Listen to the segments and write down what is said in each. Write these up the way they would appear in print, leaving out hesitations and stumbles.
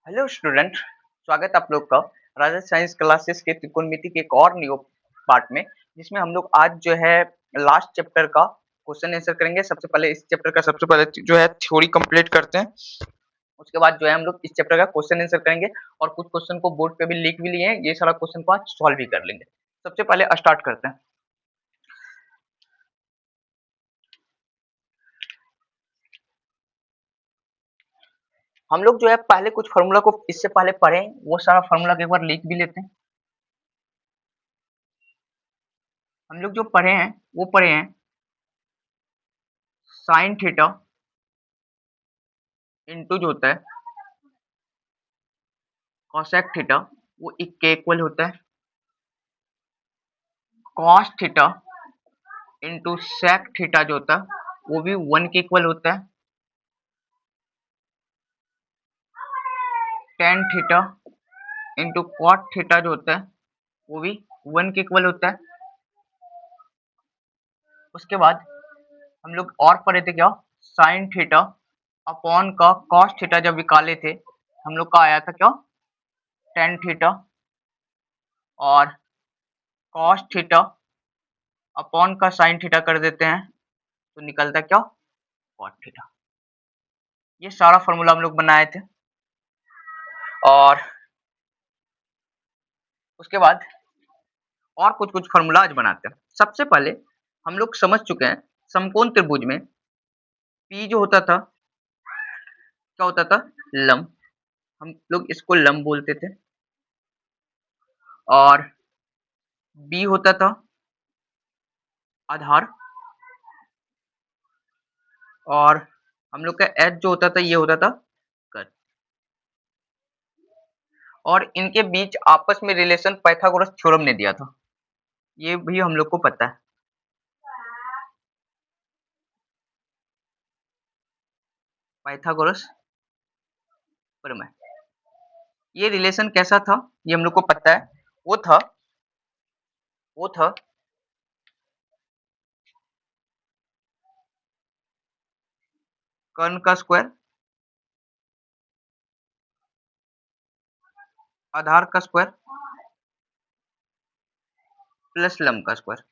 Hello student, स्वागत है आप लोग का राजद साइंस क्लासेस के त्रिकोणमिति के एक और न्यू पार्ट में, जिसमें हम लोग आज जो है लास्ट चैप्टर का क्वेश्चन आंसर करेंगे। सबसे पहले इस चैप्टर का सबसे पहले जो है थ्योरी कंप्लीट करते हैं। उसके बाद जो है हम लोग इस चैप्टर का क्वेश्चन आंसर करेंगे और कुछ क्वेश्चन को बोर्ड पे भी लिख भी लिए हैं। ये सारा क्वेश्चन को आज सॉल्व भी कर लेंगे। सबसे पहले स्टार्ट करते हैं। हम लोग जो है पहले कुछ फार्मूला को इससे पहले पढ़े, वो सारा फार्मूला एक बार लिख भी लेते हैं। हम लोग जो पढ़े हैं वो पढ़े हैं साइन थीटा इंटू जो होता है कॉसेक थीटा, वो एक के इक्वल होता है cos theta into sec theta जो होता है वो भी 1 के इक्वल होता है tan theta into cot theta जो होता है वो भी 1 के इक्वल होता है। उसके बाद हम लोग और पढ़े थे क्या, साइन थीटा अपॉन का कॉस थीटा जब निकाले थे हम लोग का आया था क्या, टेन थीटा, और कॉस थीटा अपॉन का साइन थीटा कर देते हैं तो निकलता क्या, कॉट थीटा। ये सारा फॉर्मूला हम लोग बनाए थे। और उसके बाद और कुछ कुछ फॉर्मूला आज बनाते हैं। सबसे पहले हम लोग समझ चुके हैं समकोण त्रिभुज में पी जो होता था क्या होता था, लंब। हम लोग इसको लंब बोलते थे। और बी होता था आधार। और हम लोग का एच जो होता था ये होता था कर्ण। और इनके बीच आपस में रिलेशन पाइथागोरस थ्योरम ने दिया था, ये भी हम लोग को पता है। पाइथागोरस प्रमेय, ये रिलेशन कैसा था ये हम लोग को पता है। वो था कर्ण का स्क्वायर आधार का स्क्वायर प्लस लंब का स्क्वायर।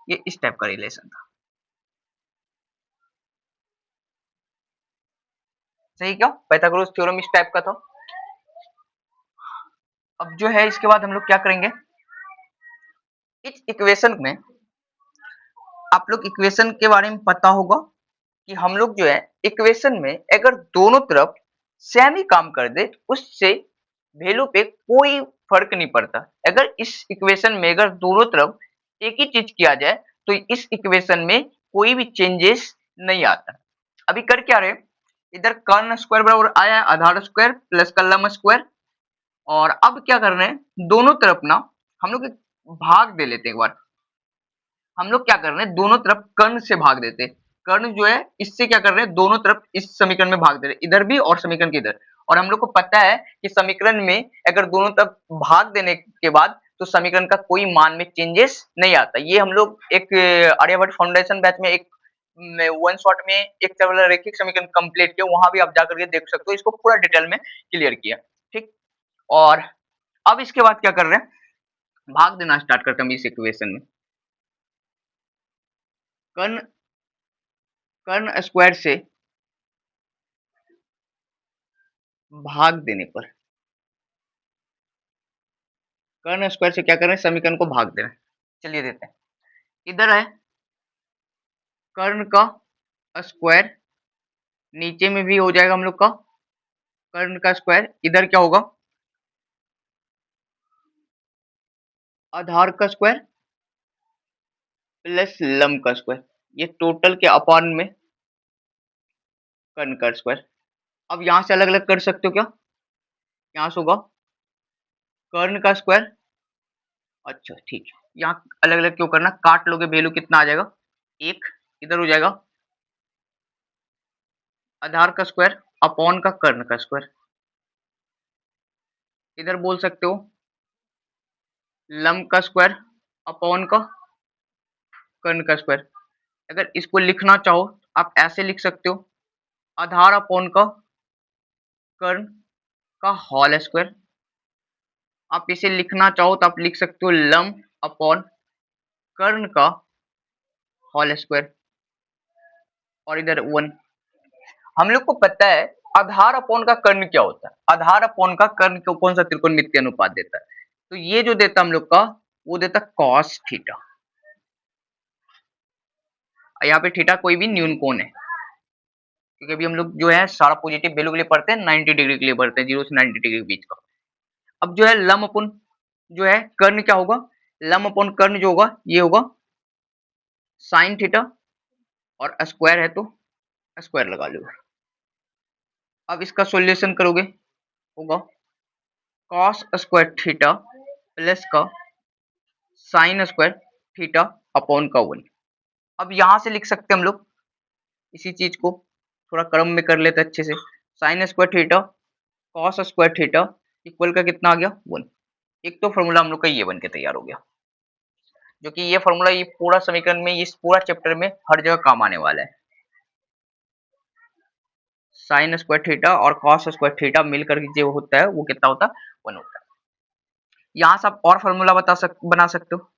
ये इस टाइप का रिलेशन था, सही क्या, पाइथागोरस थ्योरम इस टाइप का था। अब जो है इसके बाद हम लोग क्या करेंगे, इस इक्वेशन में आप लोग इक्वेशन के बारे में पता होगा कि हम लोग जो है इक्वेशन में अगर दोनों तरफ सेम ही काम कर दे उससे वैल्यू पे कोई फर्क नहीं पड़ता। अगर इस इक्वेशन में अगर दोनों तरफ एक ही चीज किया जाए तो इस इक्वेशन में कोई भी चेंजेस नहीं आता। अभी कर क्या रहे, इधर कर्ण स्क्वायर बराबर आया आधार स्क्वायर प्लस का लंब स्क्वायर। और अब क्या कर रहे हैं, दोनों तरफ ना हम लोग एक भाग दे लेते हैं। एक बार हम लोग क्या कर रहे हैं, दोनों तरफ कर्ण से भाग देते हैं। कर्ण जो है इससे क्या कर रहे हैं, दोनों तरफ इस समीकरण में भाग दे रहे हैं, इधर भी और समीकरण के इधर। और हम लोग को पता है कि समीकरण में अगर दोनों तरफ भाग देने के बाद तो समीकरण का कोई मान में चेंजेस नहीं आता। ये हम लोग एक आर्यभट्ट फाउंडेशन बैच में एक वन शॉट में एक सरल रैखिक समीकरण कंप्लीट किया, वहां भी आप जाकर के देख सकते हो, इसको पूरा डिटेल में क्लियर किया। ठीक, और अब इसके बाद क्या कर रहे हैं, भाग देना स्टार्ट करते हैं इस इक्वेशन में। कर्ण कर्ण स्क्वायर से भाग देने पर, कर्ण स्क्वायर से क्या कर रहे हैं, समीकरण को भाग दे रहे हैं। चलिए देते हैं, इधर है कर्ण का स्क्वायर, नीचे में भी हो जाएगा हम लोग का कर्ण का स्क्वायर, इधर क्या होगा आधार का स्क्वायर प्लस लंब का स्क्वायर। ये टोटल के अपान में कर्ण का स्क्वायर। अब यहां से अलग अलग कर सकते हो क्या, यहां से होगा कर्ण का स्क्वायर। अच्छा ठीक है, यहाँ अलग अलग क्यों करना, काट लोगे वैल्यू कितना आ जाएगा एक, इधर हो जाएगा आधार का स्क्वायर अपॉन का कर्ण का स्क्वायर। इधर बोल सकते हो लंब का स्क्वायर अपॉन का कर्ण का स्क्वायर। अगर इसको लिखना चाहो आप ऐसे लिख सकते हो, आधार अपॉन का कर्ण का होल स्क्वायर। आप इसे लिखना चाहो तो आप लिख सकते हो लम अपॉन कर्ण का होल स्क्वायर, और इधर 1। हम लोग को पता है आधार अपॉन का कर्ण क्या होता है। आधार अपॉन का कर्ण को कौन सा त्रिकोणमितीय अनुपात देता है? तो ये जो देता हम लोग का, वो देता कॉस थीटा। यहाँ पे थीटा कोई भी न्यून कोण है, क्योंकि अभी हम लोग जो है सारा पॉजिटिव वैल्यू के लिए पढ़ते हैं, 90 डिग्री के लिए पढ़ते हैं, 0 से 90 डिग्री के बीच का। अब जो है लम अपॉन जो है कर्ण क्या होगा, लम अपॉन कर्ण जो होगा ये होगा साइन थीटा, और स्क्वायर है तो स्क्वायर लगा लो। अब इसका सॉल्यूशन करोगे, होगा कॉस स्क्वायर थीटा प्लस का साइन स्क्वायर थीटा अपॉन का 1। अब यहां से लिख सकते हैं हम लोग इसी चीज को, थोड़ा क्रम में कर लेते अच्छे से। Sign square theta cos square theta equal का कितना आ गया 1। एक तो फॉर्मूला हम लोग का ये बन के तैयार हो गया, जो कि ये फॉर्मूला ये पूरा समीकरण में, इस पूरा चैप्टर में हर जगह काम आने वाला है। साइन स्क्वायर थीटा और कॉस स्क्वायर थीटा मिलकर जो होता है वो कितना होता है 1 होता है। यहाँ से आप और फॉर्मूला बना सकते हो।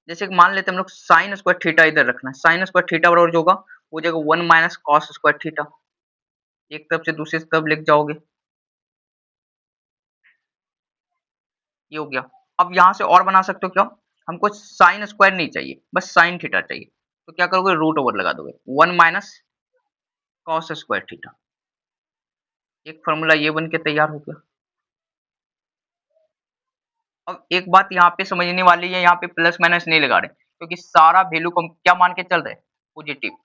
जैसे कि मान लेते हैं हम लोग साइन स्क्वायर थीटा इधर रखना है, साइन स्क्वायर थीटा बराबर जो होगा वो जगह 1 माइनस कॉस स्क्वायर थीटा, एक तरफ से दूसरी तरफ लिख जाओगे, ये हो गया। अब यहाँ से और बना सकते हो क्या, हमको साइन स्क्वायर नहीं चाहिए, बस साइन थीटा चाहिए, तो क्या करोगे रूट ओवर लगा दोगे 1 माइनस कॉस स्क्वायर थीटा। एक फॉर्मूला ये बन के तैयार हो गया। अब एक बात यहाँ पे समझने वाली है, यहाँ पे प्लस माइनस नहीं लगा रहे, क्योंकि सारा वैल्यू को हम क्या मान के चल रहे हैं पॉजिटिव,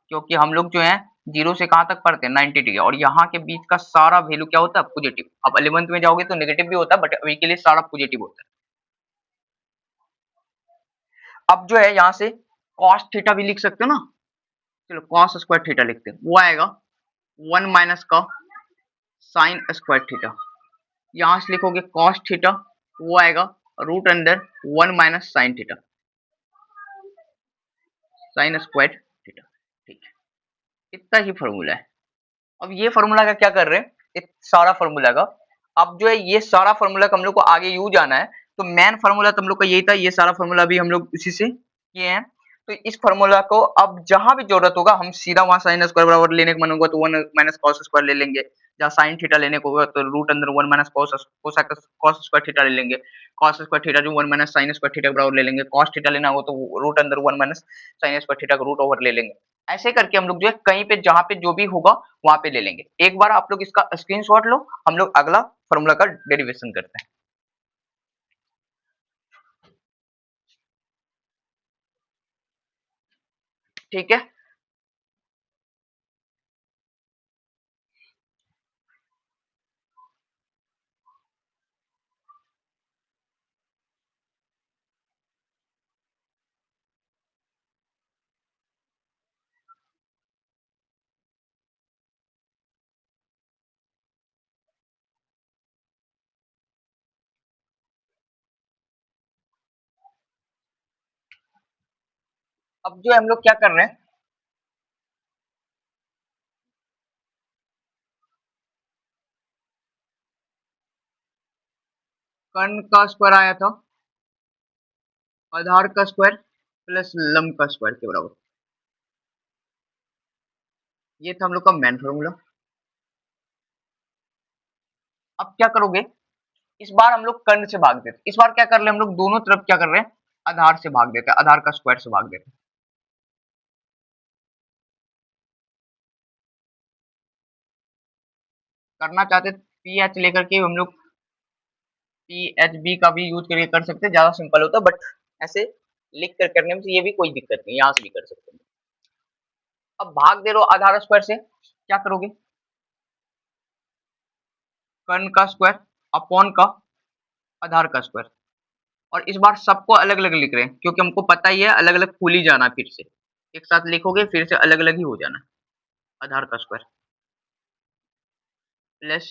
क्योंकि हम लोग जो है 0 से कहां तक पढ़ते हैं 90 डिग्री, और यहाँ के बीच का सारा वैल्यू क्या होता है पॉजिटिव। अब 11th में जाओगे तो नेगेटिव भी होता है, बट अभी के लिए सारा पॉजिटिव होता है। अब जो है यहाँ से कॉस थीटा भी लिख सकते हो ना, चलो कॉस स्क्वायर थीटा लिखते हैं, वो आएगा 1 माइनस का साइन स्क्वायर थीटा। यहाँ से लिखोगे कॉस थीटा, वो आएगा root under 1 minus sine theta, sine square theta. ठीक है, इतना ही फॉर्मूला है। अब ये फॉर्मूला का क्या कर रहे हैं, इस सारा फॉर्मूला का, अब जो है ये सारा फॉर्मूला का हम लोग को आगे यूज आना है, तो मेन फॉर्मूला तो हम लोग का यही था, ये सारा फॉर्मूला भी हम लोग इसी से किए हैं। तो इस फॉर्मूला को अब जहां भी जरूरत होगा हम सीधा वहां साइन स्क्वायर बराबर लेने का मन होगा तो 1 माइनस कॉस स्क्वायर ले लेंगे, जहां साइन थीटा लेने को होगा तो रूट अंदर 1 माइनस कॉस स्क्वायर थीटा ले लेंगे, कॉस स्क्वायर थीटा जो 1 माइनस साइन स्क्वायर थीटा बराबर ले लेंगे, कॉस थीटा लेना हो तो रूट अंदर 1 माइनस साइन स्क्वायर थीटा का रूट ओवर ले लेंगे। ऐसे करके हम लोग जो है कहीं पे जहां पे जो भी होगा वहां पे ले लेंगे। एक बार आप लोग इसका स्क्रीनशॉट लो, हम लोग अगला फॉर्मूला का डेरिवेशन करते हैं। ठीक है, अब जो हम लोग क्या कर रहे हैं, कर्ण का स्क्वायर आया था आधार का स्क्वायर प्लस लंब का स्क्वायर के बराबर, ये था हम लोग का मेन फॉर्मूला। अब क्या करोगे, इस बार हम लोग कर्ण से भाग देते, इस बार क्या कर रहे हैं हम लोग दोनों तरफ क्या कर रहे हैं आधार से भाग देते हैं, आधार का स्क्वायर से भाग देते हैं। करना चाहते पी एच लेकर के हम लोग पी एच बी का भी यूज करके कर सकते हैं, ज्यादा सिंपल होता है, बट ऐसे लिख कर करने में ये भी कोई दिक्कत नहीं, यहाँ से भी कर सकते हैं। अब भाग दे रहे हो आधार स्क्वायर से, क्या करोगे कर्ण का स्क्वायर अपॉन का आधार का स्क्वायर, और इस बार सबको अलग अलग लिख रहे हैं क्योंकि हमको पता ही है अलग अलग फूल ही जाना, फिर से एक साथ लिखोगे फिर से अलग अलग ही हो जाना। आधार का square plus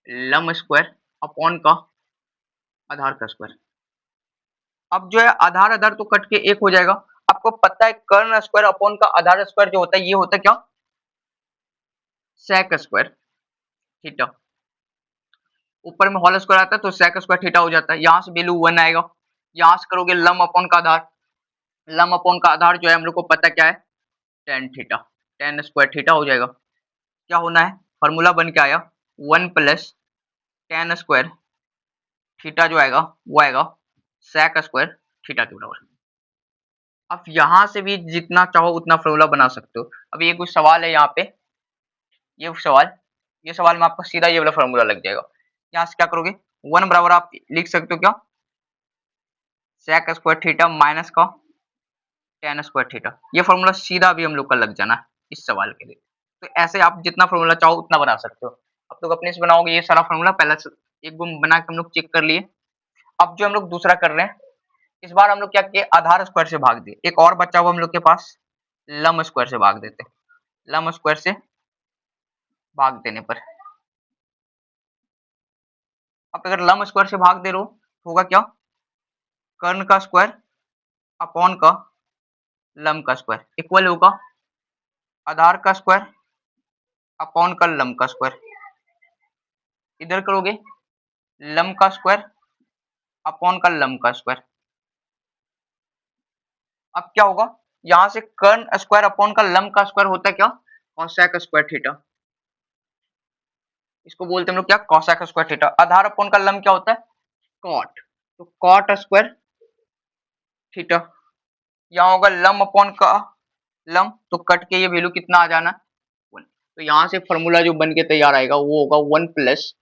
lump square upon का आधार का स्क्वायर। अब जो है आधार आधार तो कट के एक हो जाएगा। आपको पता है कर्ण स्क्वायर अपॉन का आधार स्क्वायर जो होता है ये होता है क्या सेक स्क्वायर, थीटा, ऊपर में होल स्क्वायर आता है तो sec स्क्वायर थीटा हो जाता है। यहाँ से वैल्यू 1 आएगा। यहाँ से करोगे लम अपॉन का आधार, लम अपॉन का आधार जो है हम लोग को पता क्या है, tan theta, tan square theta हो जाएगा। क्या होना है, फॉर्मूला बन के आया 1 प्लस tan स्क्वायर थीटा जो आएगा वो आएगा sec स्क्वायर थीटा के बराबर। अब यहाँ से भी जितना चाहो उतना फॉर्मूला बना सकते हो। अब ये कुछ सवाल है यहाँ पे, ये सवाल में आपका सीधा ये वाला फॉर्मूला लग जाएगा। यहाँ से क्या करोगे, 1 बराबर आप लिख सकते हो क्या, sec स्क्वायर थीटा माइनस का tan स्क्वायर थीटा। ये फॉर्मूला सीधा भी हम लोग का लग जाना है इस सवाल के लिए। तो ऐसे आप जितना फॉर्मूला चाहो उतना बना सकते हो। आप लोग अपने से बनाओगे ये सारा फॉर्मूला, पहले से एक गुम बना के हम लोग चेक कर लिए। अब जो हम लोग दूसरा कर रहे हैं, इस बार हम लोग क्या किए, आधार स्क्वायर से भाग दिए। एक और बच्चा हुआ हम लोग के पास, लम स्क्वायर से भाग देते। लम स्क्वायर से भाग देने पर, अब अगर लम स्क्वायर से भाग दे रहे हो तो होगा क्या, कर्ण का स्क्वायर अपॉन का लम का स्क्वायर इक्वल होगा आधार का स्क्वायर अपॉन का लम का स्क्वायर। इधर करोगे लम का स्क्वायर अपॉन का लम का स्क्वायर। अब क्या होगा, यहां से कर्ण स्क्वायर अपॉन का लम का स्क्वायर होता है क्या, cosec स्क्वायर थीटा। इसको बोलते हैं हम लोग क्या, cosec स्क्वायर थीटा। आधार अपॉन का लम क्या होता है, cot, तो cot स्क्वायर थीटा। यहाँ होगा लम अपॉन का लम, तो कट के ये वैल्यू कितना आ जाना, 1। तो यहाँ से फॉर्मूला जो बन के तैयार आएगा वो होगा 1 प्लस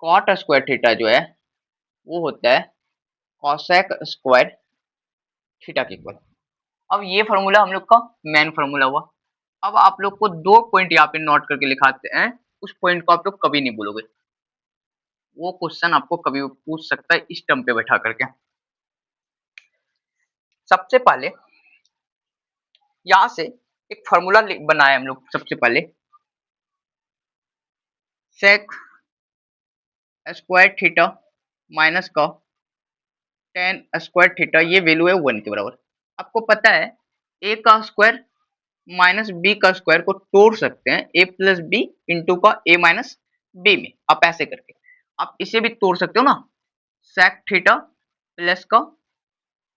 कॉट स्क्वायर थीटा जो है वो होता है कॉसेक स्क्वायर थीटा के इक्वल। अब ये फॉर्मूला हम लोग का मेन फॉर्मूला हुआ। अब आप लोग को दो पॉइंट यहाँ पे नोट करके लिखाते हैं, उस पॉइंट को आप लोग कभी नहीं भूलोगे। वो क्वेश्चन आपको कभी पूछ सकता है इस टर्म पे बैठा करके। सबसे पहले यहाँ से एक फॉर्मूला बनाए हम लोग। सबसे पहले सेक स्क्वायर थीटा माइनस का tan स्क्वायर थीटा, ये वैल्यू है 1 के बराबर। आपको पता है a का स्क्वायर माइनस बी का स्क्वायर को तोड़ सकते हैं a प्लस बी इंटू का a माइनस बी में। आप ऐसे करके आप इसे भी तोड़ सकते हो ना, sec थीटा प्लस का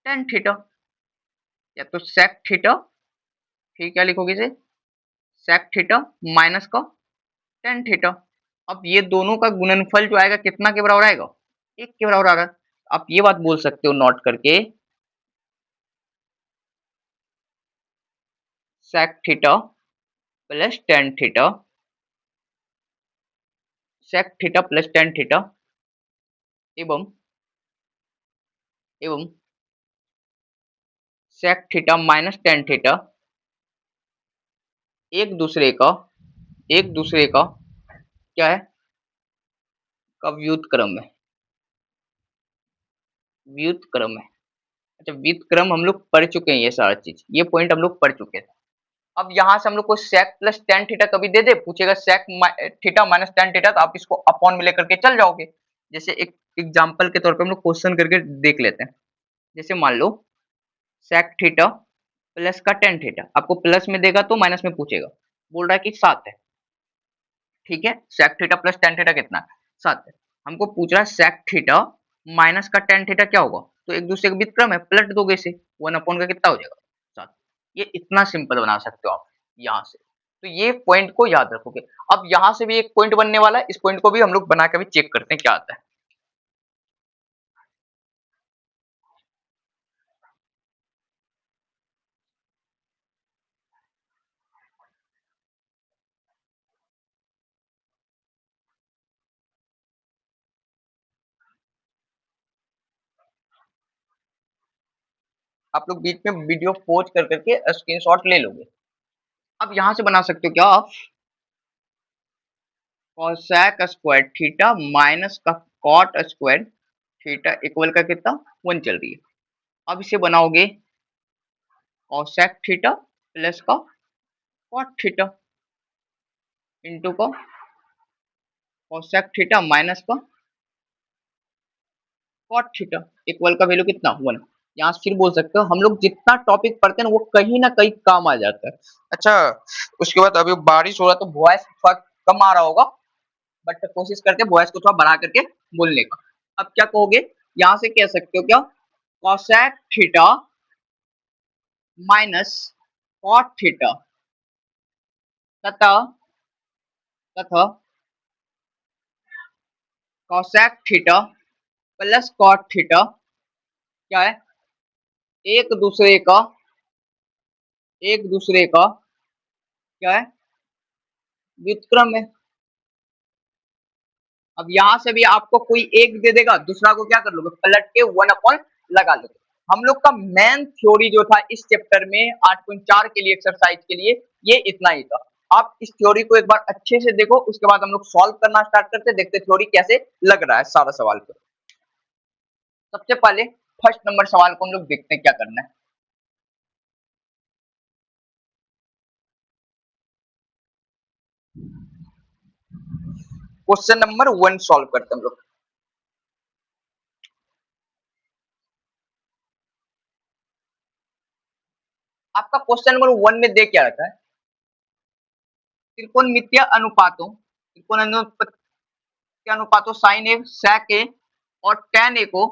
tan थीटा, या तो sec थीटा, ठीक है लिखोगे इसे sec थीटा माइनस का tan थीटा। अब ये दोनों का गुणनफल जो आएगा कितना के बराबर आएगा, 1 के बराबर आ रहा है। आप ये बात बोल सकते हो नोट करके, sec theta plus tan theta, sec theta plus tan theta एवं sec theta minus tan theta एक दूसरे का क्या है, का व्युत्क्रम है। व्युत्क्रम है, अच्छा व्युत्क्रम हम लोग पढ़ चुके हैं, ये सारा चीज, ये पॉइंट हम लोग पढ़ चुके थे। अब यहाँ से हम लोग को sec प्लस tan थीटा कभी दे दे, पूछेगा sec theta minus tan theta, तो आप इसको अपॉन में लेकर के चल जाओगे। जैसे एक एग्जांपल के तौर पे हम लोग क्वेश्चन करके देख लेते हैं। जैसे मान लो sec थीटा प्लस का tan थीटा, आपको प्लस में देगा तो माइनस में पूछेगा, बोल रहा है कि 7 है, ठीक है। sec theta plus tan theta कितना है, 7 है। हमको पूछ रहा है sec थीटा माइनस का tan थीटा क्या होगा, तो एक दूसरे का व्युत्क्रम है, पलट दोगे इसे, 1 अपॉन का कितना हो जाएगा, 7। ये इतना सिंपल बना सकते हो आप यहाँ से। तो ये पॉइंट को याद रखोगे। अब यहाँ से भी एक पॉइंट बनने वाला है, इस पॉइंट को भी हम लोग बना के भी चेक करते हैं क्या आता है। आप लोग बीच में वीडियो पॉज कर करके स्क्रीनशॉट ले लोगे। अब यहाँ से बना सकते हो क्या आप, cosec स्क्वायर थीटा माइनस का cot स्क्वायर थीटा इक्वल का कितना, 1 चल रही है। अब इसे बनाओगे cosec थीटा प्लस का cot थीटा इंटू का cosec थीटा माइनस का cot थीटा इक्वल का वैल्यू कितना, 1। यहाँ से फिर बोल सकते हो हम लोग जितना टॉपिक पढ़ते हैं ना वो कहीं ना कहीं काम आ जाता है। अच्छा, उसके बाद अभी बारिश हो रहा है तो वॉइस कम आ रहा होगा, बट कोशिश करते वॉइस को थोड़ा बढ़ा करके बोलने का। अब क्या कहोगे, यहां से कह सकते हो क्या, cosec theta minus cot theta तथा तथा cosec theta plus cot theta क्या है, एक दूसरे का क्या है, व्युत्क्रम है। अब यहां से भी आपको कोई एक दे देगा, दूसरा को क्या कर लोगे, पलट के 1 अपॉन लगा लोगे। हम लोग का मेन थ्योरी जो था इस चैप्टर में 8.4 के लिए एक्सरसाइज के लिए ये इतना ही था। आप इस थ्योरी को एक बार अच्छे से देखो, उसके बाद हम लोग सॉल्व करना स्टार्ट करते, देखते थ्योरी कैसे लग रहा है सारा सवाल को। सबसे पहले फर्स्ट नंबर सवाल को हम लोग देखते हैं क्या करना है। क्वेश्चन नंबर 1 सॉल्व करते हैं हम लोग। आपका क्वेश्चन नंबर 1 में दे क्या रखा है, त्रिकोणमितीय अनुपातों के अनुपातों साइन ए, sec ए और tan ए को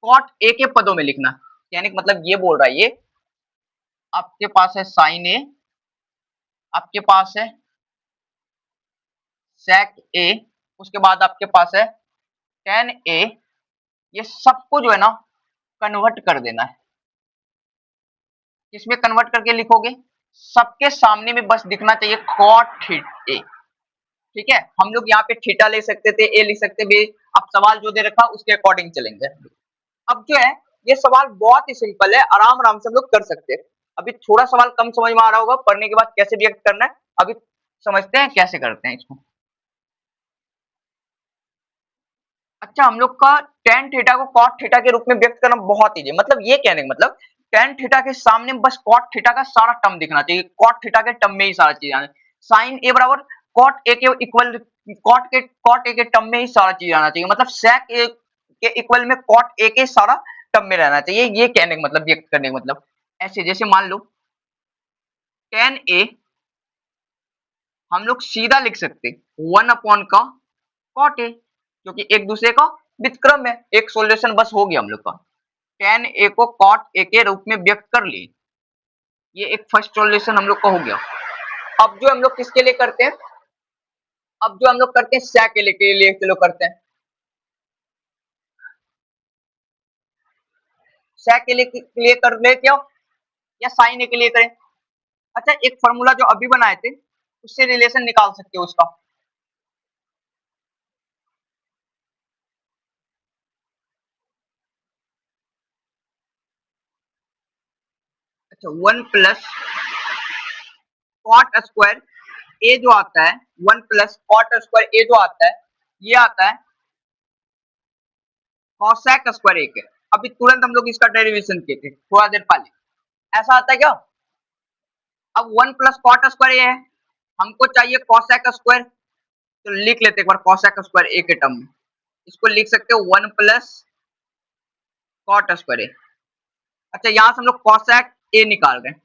cot ए के पदों में लिखना। यानी मतलब ये बोल रहा है, ये आपके पास है साइन ए, आपके पास है sec ए, उसके बाद आपके पास है tan ए, ये सबको जो है ना कन्वर्ट कर देना है। किसमें कन्वर्ट करके लिखोगे, सबके सामने में बस दिखना चाहिए cot ए। ठीक है, हम लोग यहाँ पे थीटा ले सकते थे, ए लिख सकते थे, अब सवाल जो दे रखा उसके अकॉर्डिंग चलेंगे। अब जो है ये सवाल बहुत ही सिंपल है, आराम आराम से हम लोग कर सकते हैं। अभी थोड़ा सवाल कम समझ में आ रहा होगा, पढ़ने के बाद कैसे रिएक्ट करना है अभी समझते हैं कैसे करते हैं इसको। अच्छा, हम लोग का tan थीटा को cot थीटा के रूप में व्यक्त करना बहुत इजी, मतलब ये कहने का मतलब tan थीटा के सामने बस cot थीटा का सारा टर्म दिखना चाहिए, cot थीटा के टर्म में ही सारा चीज आना, sin a बराबर cot a के इक्वल, cot a के टर्म में ही सारा चीज आना चाहिए, मतलब sec a के इक्वल में cot a के सारा टर्म में रहना चाहिए, ये कहने का मतलब, व्यक्त करने का मतलब। ऐसे जैसे मान लो tan a हम लोग सीधा लिख सकते 1 अपॉन का cot a, क्योंकि एक दूसरे का व्युत्क्रम है, एक सॉल्यूशन बस हो गया हम लोग का। tan a को cot a के रूप में व्यक्त कर लिए, ये एक फर्स्ट सॉल्यूशन हम लोग का हो गया। अब जो हम लोग किसके लिए करते हैं, अब जो हम लोग करते हैं sec के लिए चलो करते हैं, sec के लिए कर लेते हो या sin a के लिए करें। अच्छा, एक फॉर्मूला जो अभी बनाए थे उससे रिलेशन निकाल सकते हो उसका। अच्छा, 1 प्लस कॉट स्क्वायर ए जो आता है, 1 प्लस कॉट स्क्वायर ए जो आता है, ये आता है कॉसेक स्क्वायर ए के। अभी तुरंत हम लोग इसका डेरिवेशन किए थे थोड़ा देर पहले, ऐसा आता है क्या। अब 1 प्लस कॉट स्क्वायर ए है, हमको चाहिए कॉसेक स्क्वायर, तो लिख लेते एक बार कॉसेक स्क्वायर ए के टर्म में, इसको लिख सकते हो 1 प्लस कॉट स्क्वायर ए। अच्छा, यहां से हम लोग कॉसेक ए निकाल रहे हैं,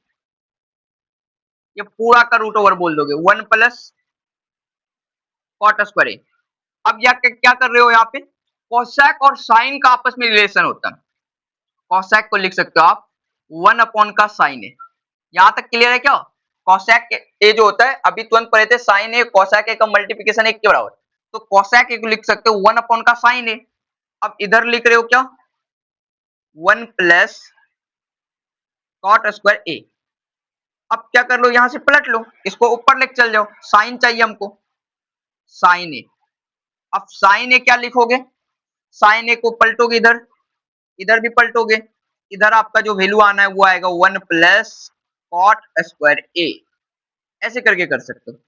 ये पूरा का रूट ओवर बोल दोगे 1 प्लस कॉट स्क्वायर ए। अब या क्या कर रहे हो यहाँ पे, कॉसेक और साइन का आपस में रिलेशन होता है, कॉसेक को लिख सकते हो आप 1 अपॉन का साइन है। यहां तक क्लियर है क्या, कॉसेक ए जो होता है अभी तुरंत पढ़े थे, साइन ए कॉसेक ए का मल्टीप्लिकेशन एक के बराबर, तो कॉसेक ए को लिख सकते हो 1 अपॉन का साइन ए। अब इधर लिख रहे हो क्या 1 प्लस कॉट स्क्वायर ए। अब क्या कर लो, यहां से पलट लो, इसको ऊपर लेके चल जाओ, साइन चाहिए हमको, साइन ए। अब साइन ए क्या लिखोगे, साइन ए को पलटोगे इधर, इधर भी पलटोगे, इधर आपका जो वैल्यू आना है वो आएगा 1 प्लस कॉट स्क्वायर ए। ऐसे करके कर सकते हो,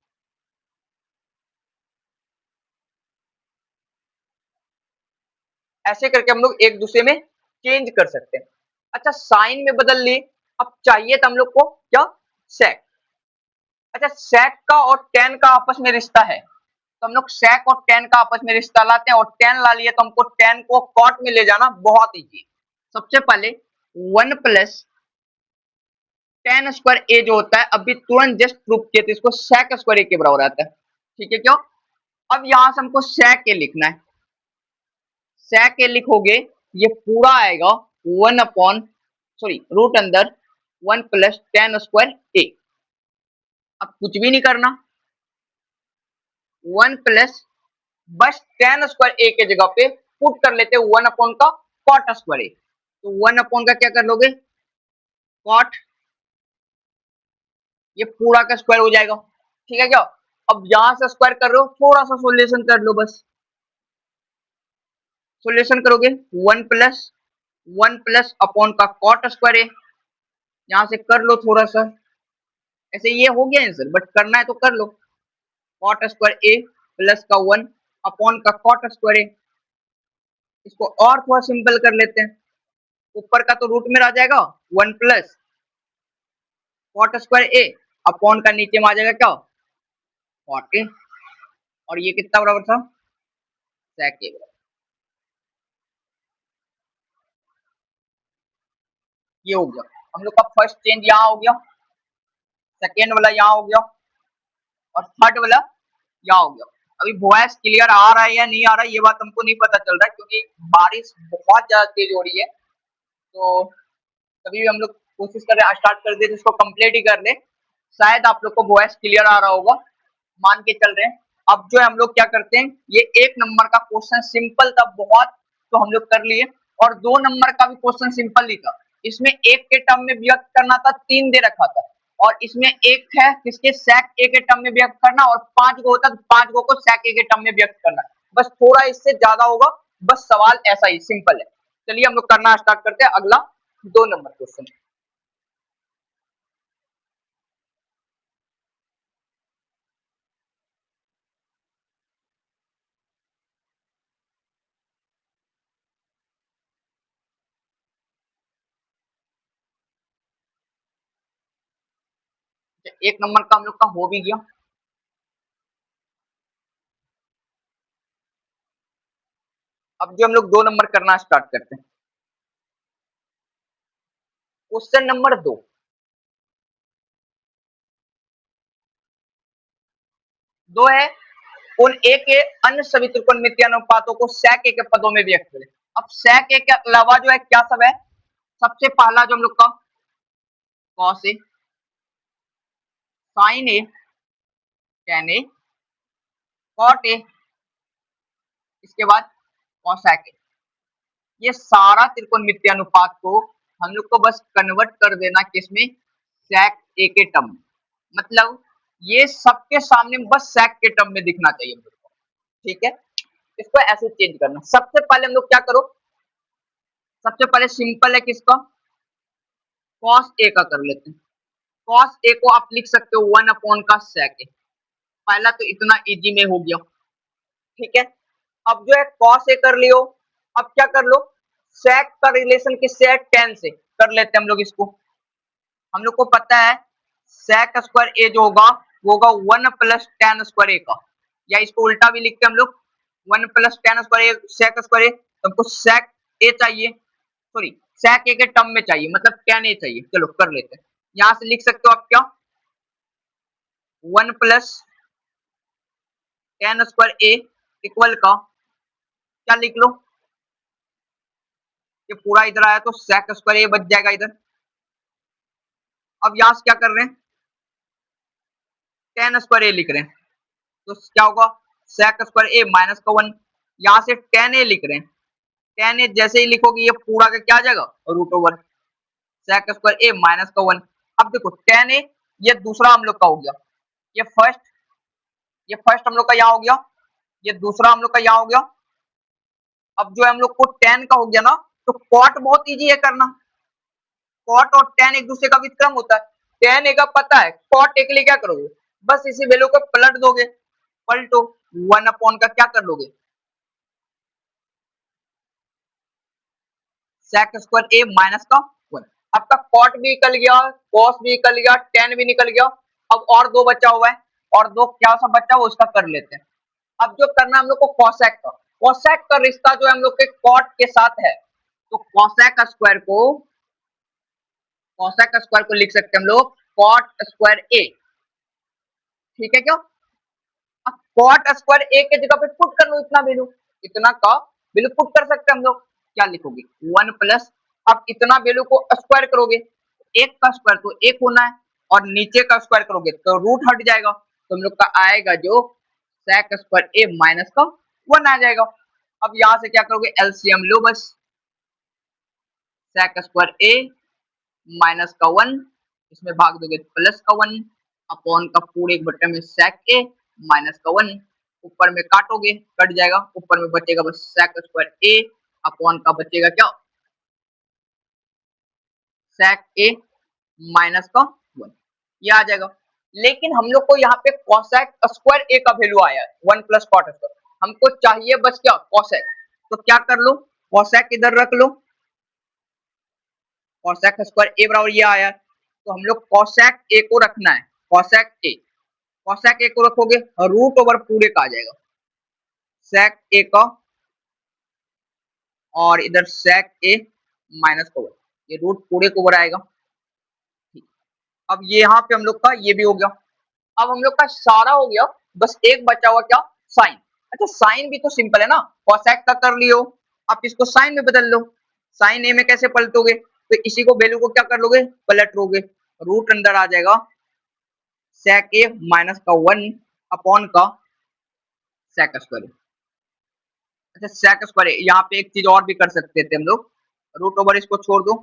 ऐसे करके हम लोग एक दूसरे में चेंज कर सकते हैं। अच्छा, साइन में बदल लिए, अब चाहिए था हम लोग को क्या, सेक। अच्छा, सेक का और टेन का आपस में रिश्ता है, तो हम लोग सेक और टेन का आपस में रिश्ता लाते हैं, और टेन ला लिए तो हमको टेन को कॉट में ले जाना बहुत इजी। सबसे पहले 1 प्लस tan स्क्वायर ए जो होता है, अभी तुरंत जस्ट प्रूफ किए थे इसको, सेक स्क्वायर ए के बराबर आता है। ठीक है क्यों, अब यहां से हमको sec a लिखना है। sec a लिखोगे ये पूरा आएगा 1 अपॉन सॉरी रूट अंदर 1 प्लस टेन स्क्वायर ए। अब कुछ भी नहीं करना, 1 प्लस बस टेन स्क्वायर ए के जगह पे पुट कर लेते 1 अपॉन का कॉट स्क्वायर ए। तो 1 अपॉन का क्या कर लोगे कॉट, ये पूरा का स्क्वायर हो जाएगा। ठीक है क्या? अब यहां से स्क्वायर कर रहे हो, थोड़ा सा सोल्यूशन कर लो, बस सोल्यूशन करोगे 1 प्लस अपॉन का कॉट स्क्वायर ए। यहां से कर लो थोड़ा सा, ऐसे ये हो गया आंसर, बट करना है तो कर लो। कॉट स्क्वायर ए प्लस का 1 अपॉन का कॉट स्क्वायर ए। इसको और थोड़ा सिंपल कर लेते हैं, ऊपर का तो रूट में आ जाएगा 1 plus cot square A upon का नीचे में आ जाएगा क्या कॉट ए, और ये कितना बराबर था sec ए। ये हो गया हम लोग का फर्स्ट चेंज, यहाँ हो गया, सेकेंड वाला यहाँ हो गया, और थर्ड वाला यहाँ हो गया। अभी वॉइस क्लियर आ रहा है या नहीं आ रहा है ये बात हमको नहीं पता चल रहा है, क्योंकि बारिश बहुत ज्यादा तेज हो रही है। तो कभी भी हम लोग कोशिश कर रहे हैं स्टार्ट कर दे तो इसको कंप्लीट ही कर ले। शायद आप लोग को वॉइस क्लियर आ रहा होगा, मान के चल रहे हैं। अब जो है हम लोग क्या करते हैं, ये एक नंबर का क्वेश्चन सिंपल था बहुत, तो हम लोग कर लिए। और 2 नंबर का भी क्वेश्चन सिंपल ही था, इसमें एक के टर्म में व्यक्त करना था, 3 दे रखा था। और इसमें एक है किसके sec a के टर्म में व्यक्त करना, और 5 को होता तो 5 को sec a के टर्म में व्यक्त करना। बस थोड़ा इससे ज्यादा होगा, बस सवाल ऐसा ही सिंपल है। चलिए हम लोग करना स्टार्ट करते हैं अगला 2 नंबर क्वेश्चन। एक नंबर का हम लोग का हो भी गया। अब जो हम लोग 2 नंबर करना स्टार्ट करते हैं, क्वेश्चन नंबर 2। दो है उन ए के अन्य सभी त्रिकोणमितीय अनुपातों को sec a के पदों में व्यक्त करें। अब sec a के अलावा जो है क्या सब है, सबसे पहला जो हम लोग का cos a, sin a, tan a, cot a, इसके बाद cosec a। ये सारा त्रिकोणमितीय अनुपात को हम लोग को बस कन्वर्ट कर देना किसमें sec a के टर्म में। मतलब ये सबके सामने बस sec के टर्म में दिखना चाहिए हम लोग को। ठीक है, इसको ऐसे चेंज करना। सबसे पहले हम लोग क्या करो, सबसे पहले सिंपल है किसका cos a का कर लेते हैं। cos a को आप लिख सकते हो 1 अपॉन का sec a। पहला तो इतना इजी में हो गया। ठीक है, अब जो है cos a कर लियो। अब क्या कर लो, sec का रिलेशन किससे है tan से, कर लेते हैं हम लोग इसको। हम लोग को पता है sec स्क्वायर a जो होगा वो होगा 1 प्लस tan स्क्वायर a का, या इसको उल्टा भी लिखते हैं हम लोग 1 plus tan square a sec square a। तो हमको sec a चाहिए, सॉरी sec a के टर्म में चाहिए, मतलब tan a चाहिए। चलो कर लेते हैं, यहां से लिख सकते हो आप क्या 1 plus tan square a equal का क्या लिख लो, ये पूरा इधर आया तो sec स्क्वायर a बच जाएगा इधर। अब यहां से क्या कर रहे हैं tan स्क्वायर a लिख रहे हैं, तो क्या होगा sec स्क्वायर a माइनस का 1। यहां से tan a लिख रहे हैं, tan a जैसे ही लिखोगे ये पूरा का क्या आ जाएगा root over sec square a minus का 1। अब देखो tan a ये दूसरा हम लोग का हो गया, ये फर्स्ट, ये फर्स्ट हम लोग का यहाँ हो गया, ये दूसरा हम लोग का यहाँ हो गया। अब जो है हम लोग को tan का हो गया ना, तो cot बहुत इजी है करना। cot और tan एक दूसरे का व्युत्क्रम होता है। tan a का पता है, cot a के लिए क्या करोगे, बस इसी वैल्यू को पलट दोगे, पलटो 1 अपॉन का क्या कर लोगे sec स्क्वायर a माइनस का 1। आपका cot भी निकल गया, cos भी निकल गया, tan भी निकल गया। अब और दो बचा हुआ है, और दो क्या सा बचा वो उसका कर लेते हैं। अब जो करना हम लोग को cosec का, cosec का रिश्ता जो है हम लोग के cot के साथ है, तो cosec स्क्वायर को लिख सकते हैं हम लोग cot स्क्वायर a। ठीक है क्या? अब कॉट स्क्वायर ए के जगह पे पुट कर लो इतना वैल्यू, इतना का वैल्यू पुट कर सकते हैं हम लोग। क्या लिखोगे 1 प्लस, अब इतना वैल्यू को स्क्वायर करोगे, एक का स्क्वायर तो एक होना है, और नीचे का स्क्वायर करोगे तो रूट हट जाएगा, तो हम लोग का आएगा जो sec स्क्वायर ए माइनस का 1 आ जाएगा। अब यहां से क्या करोगे एलसीएम लो बस, sec स्क्वायर ए माइनस का 1, इसमें भाग दोगे प्लस का 1 अपॉन का पूरे एक बटे में sec ए माइनस का 1, ऊपर में काटोगे कट जाएगा, ऊपर में बचेगा बस sec स्क्वायर ए अपॉन का बचेगा क्या sec ए माइनस का 1, ये आ जाएगा। लेकिन हम लोग को यहाँ पे cosec स्क्वायर ए का वैल्यू आया है 1 प्लस कॉट स्क्वायर, हमको चाहिए बस क्या cosec, तो क्या कर लो cosec इधर रख लो, cosec स्क्वायर ए बराबर ये आया, तो हम लोग cosec ए को रखना है, cosec ए, cosec ए को रखोगे रूट ओवर पूरे का आ जाएगा sec ए का, और इधर sec ए माइनस का 1, ये रूट पूरे को ऊपर आएगा। अब ये यहाँ पे हम लोग का ये भी हो गया, अब हम लोग का सारा हो गया, बस एक बचा हुआ क्या साइन। अच्छा साइन भी तो सिंपल है ना, cosec का कर लियो, आप इसको साइन में बदल लो, साइन ए में कैसे पलटोगे, तो इसी को वैल्यू को क्या कर लोगे पलट लोगे, रूट अंदर आ जाएगा sec ए माइनस का 1 अपॉन का sec स्क्वायर। अच्छा sec स्क्वायर यहाँ पे एक चीज और भी कर सकते थे हम लोग, रूट ओवर इसको छोड़ दो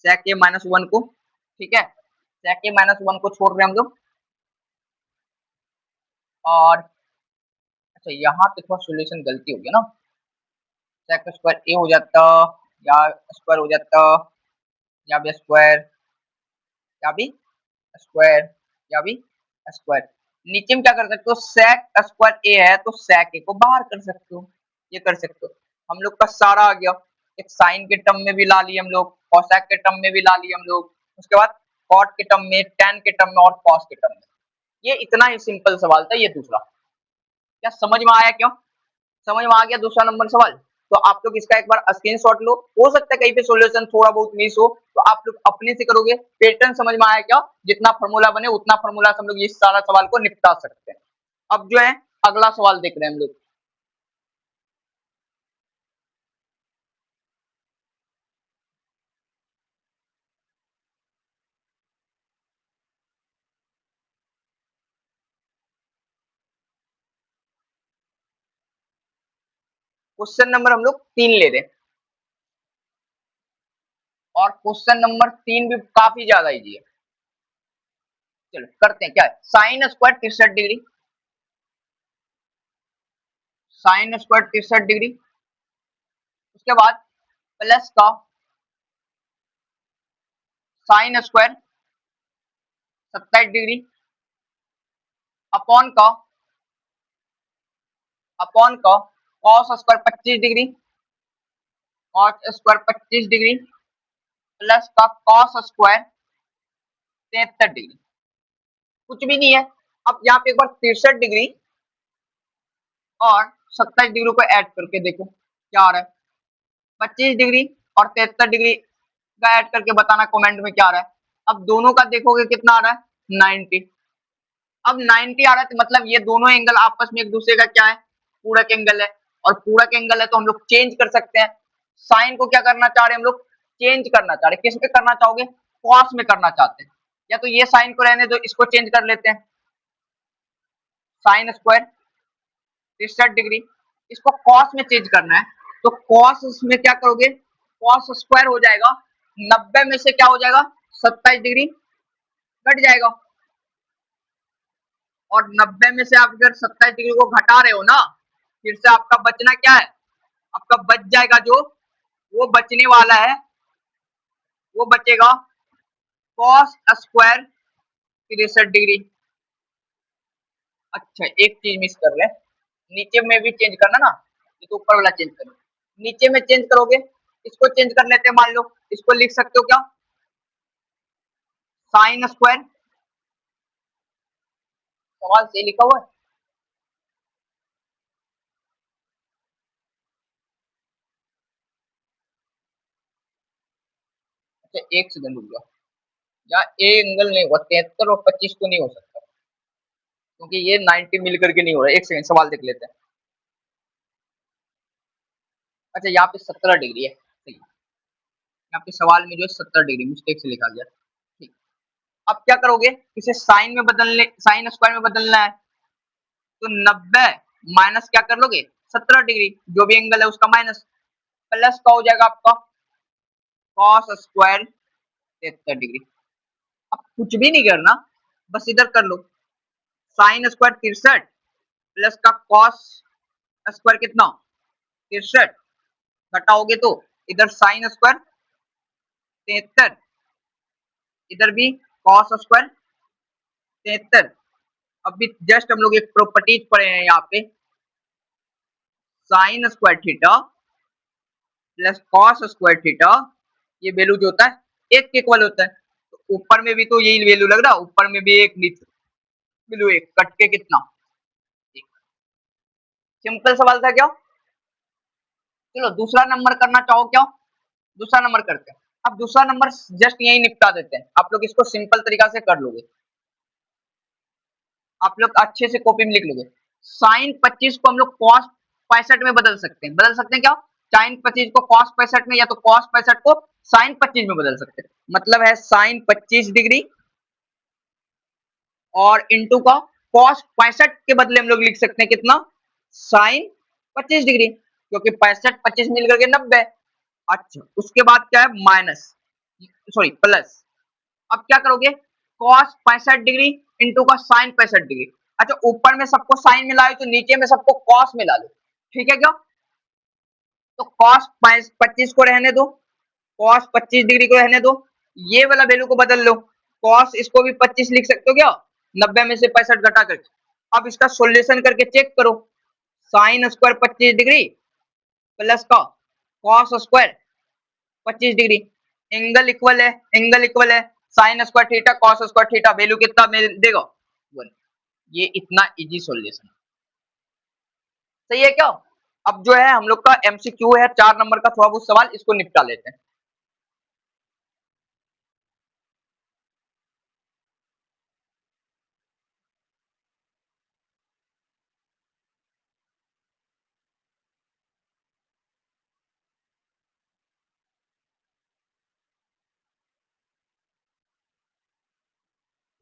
sec ए माइनस 1 को, ठीक है sec ए माइनस 1 को छोड़ रहे हैं हम लोग, और अच्छा यहाँ पे थोड़ा सोल्यूशन गलती हो गया ना, sec स्क्वायर ए हो जाता, या स्क्वायर हो जाता, या भी स्क्वायर, या भी स्क्वायर, या भी स्क्वायर, नीचे में क्या कर सकते हो sec स्क्वायर ए है तो sec ए को बाहर कर सकते हो, ये कर सकते हो। हम लोग का सारा आ गया, एक साइन के टर्म में भी ला लिए हम लोग, cosec के टर्म में भी ला लिए हम लोग, उसके बाद cot के टर्म में, tan के टर्म में और cos के टर्म में। ये इतना ही सिंपल सवाल था ये दूसरा, क्या समझ में आया, क्या समझ में आ गया दूसरा नंबर सवाल। तो आप लोग इसका एक बार स्क्रीनशॉट लो, हो सकता है कहीं पे सॉल्यूशन थोड़ा बहुत मिस हो, तो आप लोग अपने से करोगे, पैटर्न समझ में आया क्या, जितना फॉर्मूला बने उतना फॉर्मूला से हम लोग इस सारा सवाल को निपटा सकते हैं। अब जो है अगला सवाल देख रहे हैं हम लोग, क्वेश्चन नंबर हम लोग 3 ले रहे हैं, और क्वेश्चन नंबर 3 भी काफी ज्यादा इजी है। चलो करते हैं, क्या है sine square 63 degree, sine square 63 degree, उसके बाद प्लस का साइन स्क्वायर 27 डिग्री, अपॉन का cos square 25 degree, cos square 25 degree, plus का कॉस स्क्वायर 73 डिग्री, कुछ भी नहीं है। अब यहाँ पे एक बार 63 डिग्री और 27 डिग्री को ऐड करके देखो क्या आ रहा है, 25 डिग्री और 73 डिग्री का ऐड करके बताना कमेंट में क्या आ रहा है। अब दोनों का देखोगे कितना आ रहा है 90, अब 90 आ रहा है तो मतलब ये दोनों एंगल आपस में एक दूसरे का क्या है पूरक एंगल है, और पूरक एंगल है तो हम लोग चेंज कर सकते हैं, साइन को क्या करना चाह रहे हैं हम लोग चेंज करना चाह रहे हैं, किस में करना चाहोगे कॉस में करना चाहते हैं, या तो ये साइन को रहने दो इसको चेंज कर लेते हैं, साइन स्क्वायर 63 डिग्री, इसको कॉस में चेंज करना है, तो कॉस में क्या करोगे कॉस स्क्वायर हो जाएगा, 90 में से क्या हो जाएगा 27 डिग्री घट जाएगा, और 90 में से आप अगर 27 डिग्री को घटा रहे हो ना, फिर से आपका बचना क्या है, आपका बच जाएगा जो वो बचने वाला है वो बचेगा कॉस स्क्वायर 63 डिग्री। अच्छा एक चीज मिस कर रहे हैं, नीचे में भी चेंज करना ना, ये तो ऊपर वाला चेंज करो, नीचे में चेंज करोगे, इसको चेंज कर लेते हैं, मान लो इसको लिख सकते हो क्या साइन स्क्वायर, सवाल से लिखा हुआ है, अच्छा एक सेकंड रुक जाओ, या ए एंगल नहीं होगा 73 और 25 तो नहीं हो सकता, क्योंकि ये 90 मिल करके नहीं हो रहा है। एक सेकंड सवाल देख लेते हैं। अच्छा यहाँ पे 17 डिग्री है, सही है। यहाँ पे सवाल में जो है 17 डिग्री मिस्टेक से लिखा गया, ठीक। अब क्या करोगे, इसे साइन में बदलने, साइन स्क्वायर में बदलना है, तो 90 माइनस क्या कर लोगे 17 डिग्री, जो भी एंगल है उसका माइनस, प्लस का हो जाएगा आपका कॉस स्क्वायर 73 डिग्री। अब कुछ भी नहीं करना, बस इधर कर लो, साइन स्क्वायर 63 प्लस का कॉस स्क्वायर कितना 63, घटाओगे तो इधर साइन स्क्वायर 73, इधर भी कॉस स्क्वायर 73। अभी जस्ट हम लोग एक प्रॉपर्टीज पढ़े हैं यहाँ पे, sign square theta plus cos square theta, ये वैल्यू जो होता है एक के इक्वल होता है। तो ऊपर में भी तो यही वैल्यू लग रहा, ऊपर में भी एक, नीचे वैल्यू एक, कट के कितना, सिंपल सवाल था क्या। चलो दूसरा नंबर करना चाहो क्या, दूसरा नंबर करते हैं। अब दूसरा नंबर जस्ट यही निपटा देते हैं, आप लोग इसको सिंपल तरीका से कर लोगे, आप लोग अच्छे से कॉपी में लिख लोगे। साइन 25 को हम लोग कॉस 65 में बदल सकते हैं, बदल सकते हैं क्या, साइन 25 को कॉस 65 में, या तो कॉस 65 को साइन 25 में बदल सकते हैं। मतलब है साइन 25 डिग्री और इंटू का कॉस 65 के बदले हम लोग लिख सकते हैं कितना, साइन 25 डिग्री, क्योंकि 65 25 मिल करके 90। अच्छा उसके बाद क्या है माइनस, सॉरी प्लस। अब क्या करोगे, कॉस 65 डिग्री इंटू का साइन 65 डिग्री। अच्छा ऊपर में सबको साइन मिला है तो नीचे में सबको कॉस मिला लो, ठीक है क्या। तो कॉस 25 को रहने दो, कॉस 25 डिग्री को रहने दो, ये वाला वैल्यू को बदल लो, कॉस इसको भी 25 लिख सकते हो क्या, 90 में से 65 घटा करके। अब इसका सॉल्यूशन करके चेक करो, साइन स्क्वायर 25 डिग्री प्लस का cos square 25 degree, angle equal है, एंगल इक्वल है, sign square theta cos square theta, value कितना देगा 1। ये इतना इजी सॉल्यूशन, सही है क्या। अब जो है हम लोग का एमसीक्यू है 4 नंबर का, थोड़ा बहुत सवाल इसको निपटा लेते हैं।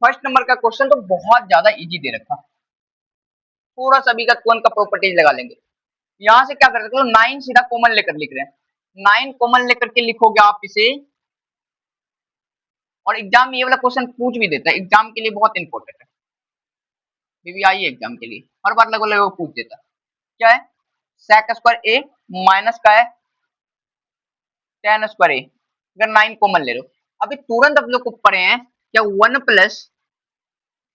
फर्स्ट नंबर का क्वेश्चन तो बहुत ज्यादा इजी दे रखा, पूरा सभी का तुरंत का प्रॉपर्टीज लगा लेंगे। यहाँ से क्या कर सकते हो, 9 सीधा कॉमन लेकर लिख रहे हैं, 9 कॉमन लेकर के लिखोगे आप इसे, और एग्जाम में ये वाला क्वेश्चन पूछ भी देता है, एग्जाम के लिए बहुत इंपॉर्टेंट है, बीबीआई एग्जाम के लिए हर बार लगभग लगभग पूछ देता है। क्या है, sec स्क्वायर ए माइनस का है tan स्क्वायर ए, अगर 9 कॉमन ले लो, अभी तुरंत आप लोग को पढ़े हैं क्या 1 प्लस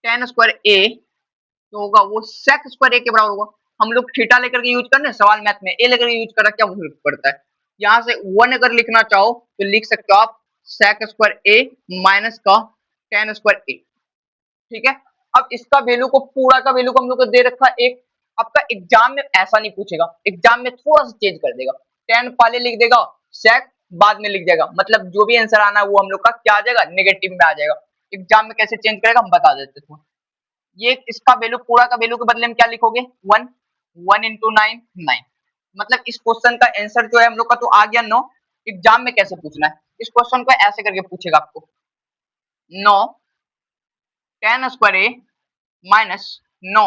tan स्क्वायर ए तो होगा वो sec स्क्वायर ए के बराबर होगा। हम लोग थीटा लेकर के यूज करने सवाल मैथ में, ए लेकर के यूज करा क्या फर्क पड़ता है। यहाँ से 1 अगर लिखना चाहो तो लिख सकते हो आप sec स्क्वायर ए माइनस का tan स्क्वायर ए, ठीक है। अब इसका वैल्यू को, पूरा का वैल्यू को हम लोग को दे रखा एक, आपका एग्जाम में ऐसा नहीं पूछेगा, एग्जाम में थोड़ा सा चेंज कर देगा, tan पहले लिख देगा, sec बाद में लिख देगा, मतलब जो भी आंसर आना है वो हम लोग का क्या आ जाएगा नेगेटिव में आ जाएगा। एग्जाम में कैसे चेंज करेगा हम बता देते थे। ये इसका वैल्यू, पूरा का वैल्यू के बदले में क्या लिखोगे 1, 1 इंटू 9 9। मतलब इस क्वेश्चन का आंसर जो है हम लोग का तो आ गया 9। एग्जाम में कैसे पूछना है, इस क्वेश्चन को ऐसे करके पूछेगा आपको 9 tan स्क्वायर ए माइनस 9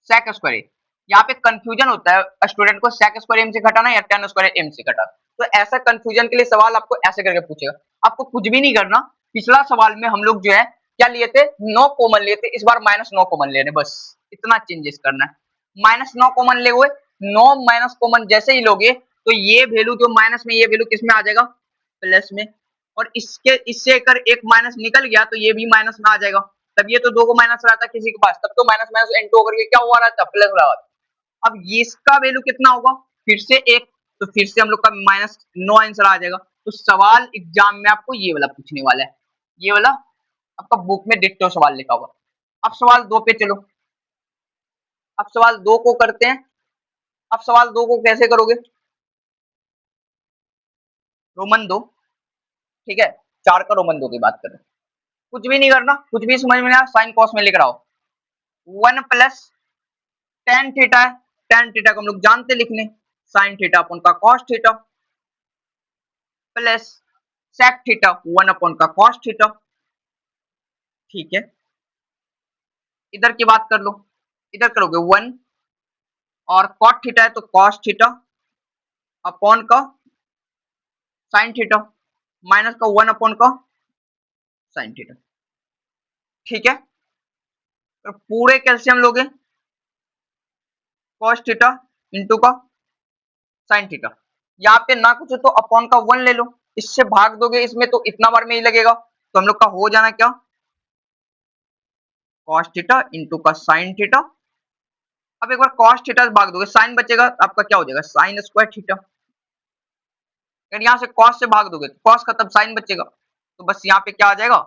sec स्क्वायर ए। यहाँ पे कंफ्यूजन होता है स्टूडेंट को, sec स्क्वायर एम से घटाना या tan स्क्वायर एम से घटाना, तो ऐसा कंफ्यूजन के लिए सवाल आपको ऐसे करके पूछेगा। आपको कुछ भी नहीं करना, पिछला सवाल में हम लोग जो है क्या लिए थे 9 कॉमन लिए थे, इस बार माइनस 9 कॉमन ले रहे, बस इतना चेंजेस करना है। माइनस 9 कॉमन ले हुए, 9 माइनस कॉमन जैसे ही लोगे तो ये वैल्यू जो माइनस में, ये वैल्यू किस में आ जाएगा प्लस में, और इसके इससे अगर एक माइनस निकल गया तो ये भी माइनस में आ जाएगा। तब ये तो 2 को माइनस रहता किसी के पास, तब तो माइनस माइनस इंटू होकर के क्या हुआ रहता प्लस रहा। अब ये इसका वैल्यू कितना होगा फिर से एक, तो फिर से हम लोग का माइनस 9 आंसर आ जाएगा। तो सवाल एग्जाम में आपको ये वाला पूछने वाला है, ये वाला आपका बुक में डिट्टो सवाल लिखा हुआ। अब सवाल 2 पे चलो, अब सवाल 2 को करते हैं। अब सवाल 2 को कैसे करोगे, रोमन 2, ठीक है, 4 का रोमन 2 की बात करें, कुछ भी नहीं करना, कुछ भी समझ में नहीं आया साइन कॉस में लेकर आओ, 1 प्लस टेन थीटा है, टेन थीटा को हम लोग जानते लिखने, साइन थीटा अपन का cos theta plus sec theta 1 अपन का कॉस थीटा। ठीक है, इधर की बात कर लो, इधर करोगे 1 और कॉट थीटा है तो कॉस थीटा अपॉन का साइन थीटा माइनस का 1 अपॉन का साइन थीटा। ठीक है, तो पूरे कैल्शियम लोगे कॉस थीटा इंटू का साइन थीटा, यहाँ पे ना कुछ तो अपॉन का 1 ले लो, इससे भाग दोगे इसमें तो इतना बार में ही लगेगा, तो हम लोग का हो जाना क्या कॉस थीटा इंटू का साइन थीटा। अब एक बार कॉस थीटा से भाग दोगे साइन बचेगा, तो आपका क्या हो जाएगा साइन स्क्वायर थीटा। अगर यहाँ से कॉस से भाग दोगे तो कॉस का तब साइन बचेगा, तो बस यहाँ पे क्या आ जाएगा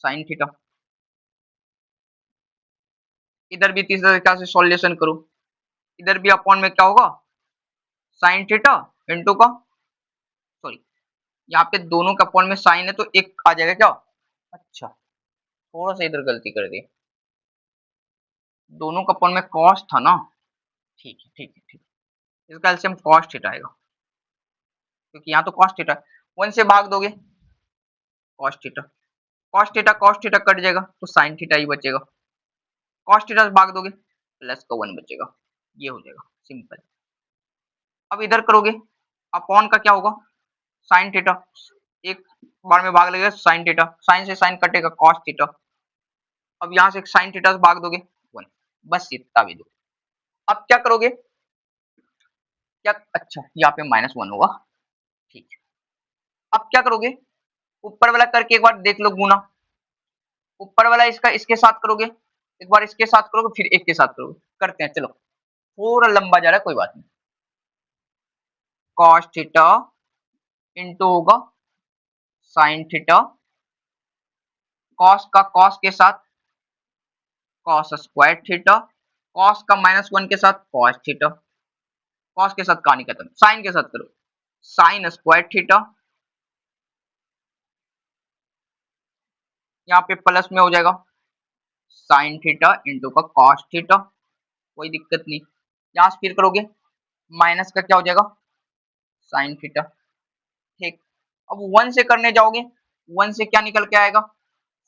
साइन थीटा। इधर भी तीसरे तरीके से सॉल्यूशन करो, इधर भी अपॉन में क्या होगा साइन थीटा इंटू का सॉरी, यहाँ पे दोनों का अपॉन में साइन है तो एक आ जाएगा क्या, अच्छा थोड़ा सा इधर गलती कर दी, दोनों का अपॉन में कॉस था ना, ठीक है ठीक है ठीक है, इसका एलसीएम कॉस थीटा आएगा, क्योंकि यहाँ तो कॉस थीटा 1 से भाग दोगे cos theta, cos theta cut जाएगा तो साइन थीटा ही बचेगा, कॉस थीटा से भाग दोगे प्लस का 1 बचेगा, ये हो जाएगा सिंपल। अब इधर करोगे अपॉन का क्या होगा साइन थीटा, एक बार में भाग लगेगा साइन थीटा, साइन से साइन कटेगा कॉस थीटा, अब यहाँ से साइन थीटा से भाग दोगे 1, बस इतना भी दो। अब क्या करोगे क्या, अच्छा यहाँ पे -1 होगा, ठीक है। अब क्या करोगे ऊपर वाला करके एक बार देख लो गुना, ऊपर वाला इसका इसके साथ करोगे, एक बार इसके साथ करोगे फिर एक के साथ करोगे, करते हैं चलो, थोड़ा लंबा जा रहा है कोई बात नहीं। कॉस थीटा इंटू होगा साइन थीटा, कॉस का कॉस के साथ कॉस स्क्वायर थीटा, कॉस का -1 के साथ कॉस थीटा, कॉस के साथ कहानी खत्म, साइन के साथ करो साइन स्क्वायर थीटा, यहाँ पे प्लस में हो जाएगा साइन थीटा इंटू का कॉस थीटा, कोई दिक्कत नहीं। यहाँ से फिर करोगे माइनस का क्या हो जाएगा साइन थीटा, ठीक। अब 1 से करने जाओगे 1 से क्या निकल के आएगा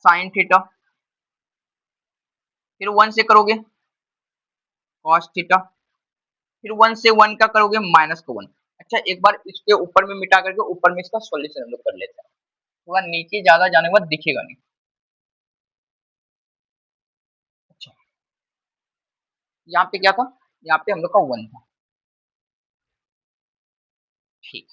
साइन थीटा, फिर 1 से करोगे कॉस थीटा, फिर 1 से 1 का करोगे -1। अच्छा एक बार इसके ऊपर में मिटा करके ऊपर में इसका सॉल्यूशन हम लोग कर लेते हैं, थोड़ा नीचे ज्यादा जाने के बाद दिखेगा नहीं। अच्छा यहाँ पे क्या था, यहाँ पे हम लोग का 1 था, ठीक।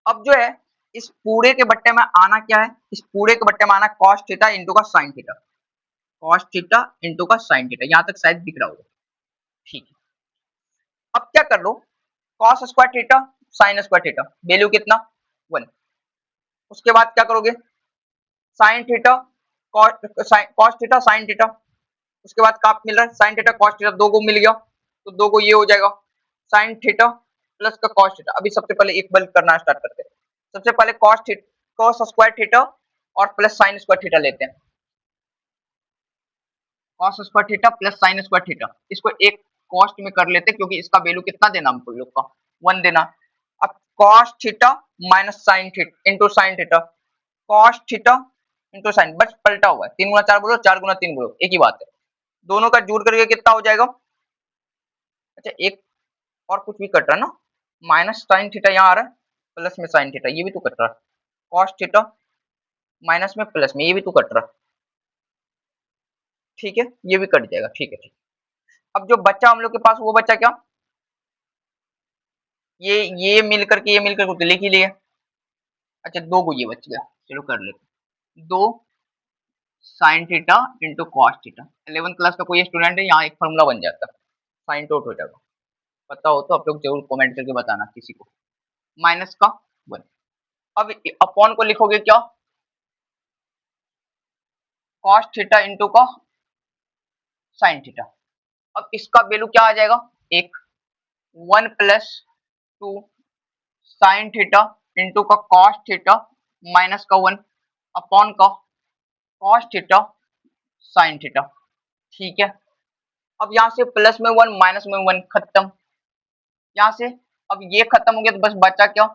अब जो है इस पूरे के बट्टे में आना क्या है, इस पूरे के बट्टे में आना कॉस थीटा इंटू का sign theta, cos theta into का साइन थीटा, यहाँ तक शायद दिख रहा होगा, ठीक है। अब क्या कर लो cos square theta sine square theta, value कितना 1, उसके बाद क्या करोगे sine theta cos theta sine theta, उसके बाद का मिल रहा है साइन थीटा कॉस थीटा, दो को मिल गया तो दो को ये हो जाएगा साइन थीटा प्लस का कॉस थीटा। अभी सबसे पहले एक बल्क करना स्टार्ट करते हैं, सबसे पहले कॉस स्क्वायर थीटा और प्लस साइन स्क्वायर थीटा लेते हैं, cos square theta plus sign square theta, इसको एक कॉस्ट में कर लेते हैं क्योंकि इसका वैल्यू कितना देना हमको लोग का 1 देना। अब cos theta minus sine theta into sine theta, cos theta into sine, बस पलटा हुआ है, 3 गुना 4 बोलो 4 गुना 3 बोलो एक ही बात है, दोनों का जोड़ करके कितना हो जाएगा, अच्छा एक और कुछ भी कट रहा है ना, माइनस साइन थीटा यहाँ आ रहा है प्लस में साइन थीटा, ये भी तो कट रहा है, कॉस थीटा माइनस में प्लस में ये भी तो कट रहा है, ठीक है ये भी कट जाएगा, ठीक है ठीक। अब जो बच्चा हम लोग के पास वो बच्चा क्या, ये मिल करके ये मिल करके तो लिख ही लिया, अच्छा दो को ये बच गया, चलो कर लेते, दो sine theta into cos theta, 11th class का कोई स्टूडेंट है यहाँ एक फॉर्मूला बन जाता है साइन टू थीटा का, पता हो तो आप लोग जरूर कमेंट करके बताना किसी को, माइनस का 1। अब अपॉन को लिखोगे क्या कॉस थीटा इंटू का साइन थीटा, अब इसका वैल्यू क्या आ जाएगा एक, 1 प्लस 2 साइन थीटा इंटू का कॉस थीटा माइनस का 1 अपॉन का कॉस थीटा साइन थीटा। ठीक है, अब यहाँ से प्लस में 1 माइनस में 1 खत्म, यहाँ से अब ये खत्म हो गया तो बस बचा क्या,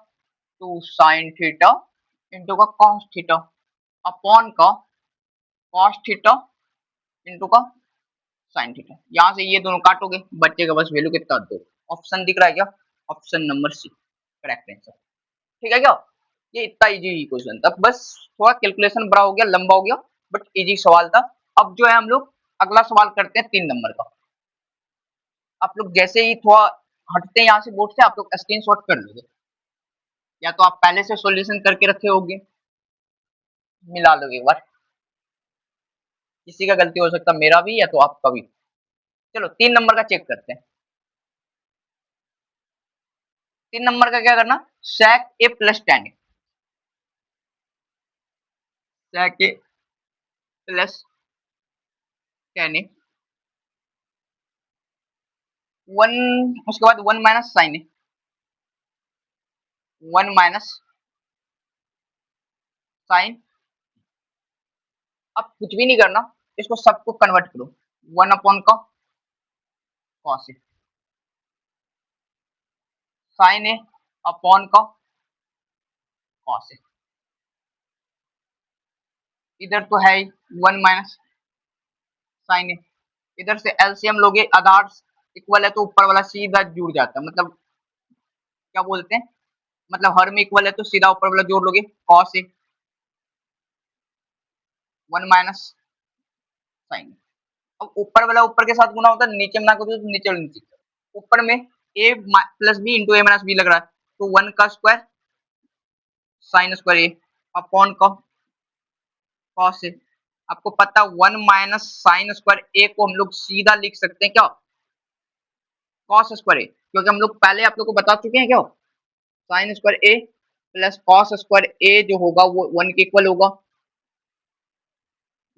2 साइन थीटा इंटू का कॉस थीटा अपॉन का कॉस थीटा इंटू का साइन थीटा। यहाँ से ये दोनों काटोगे, बचेगा बस वैल्यू कितना, 2। ऑप्शन दिख रहा है क्या, option number C correct answer. ठीक है क्या, ये इतना इजी क्वेश्चन था, बस थोड़ा कैलकुलेशन बड़ा हो गया, लंबा हो गया, बट इजी सवाल था। अब जो है हम लोग अगला सवाल करते हैं 3 नंबर का। आप लोग जैसे ही थोड़ा हटते हैं यहाँ से बोर्ड से, आप लोग स्क्रीनशॉट कर लोगे, या तो आप पहले से सॉल्यूशन करके रखे होंगे, मिला लोगे एक बार, किसी का गलती हो सकता है, मेरा भी या तो आपका भी। चलो 3 नंबर का चेक करते हैं। 3 नंबर का क्या करना, sec a plus tan a, sec a plus tan a 1, उसके बाद 1 minus sine a, 1 minus sine, अब कुछ भी नहीं करना, इसको सबको कन्वर्ट करो, 1 अपॉन का cos a, sine a upon का cos a, इधर तो है ही 1 माइनस साइन a, इधर से एलसीएम लोगे, आधार इक्वल है तो ऊपर वाला सीधा जुड़ जाता है, मतलब क्या बोलते हैं, मतलब हर में इक्वल है तो सीधा ऊपर वाला जोड़ लोगे, cos a 1 माइनस साइन। अब ऊपर वाला ऊपर के साथ गुना होता है, नीचे में ना करो तो नीचे वाला नीचे, ऊपर में a plus B into A minus B लग रहा है, तो 1 का square sine square A upon का कॉस ए। आपको पता 1 माइनस साइन स्क्वायर ए को हम लोग सीधा लिख सकते हैं क्या, कॉस स्क्वायर ए, क्योंकि हम लोग पहले आप लोग को बता चुके हैं क्या, sign square A plus cos square ए जो होगा वो 1 के इक्वल होगा,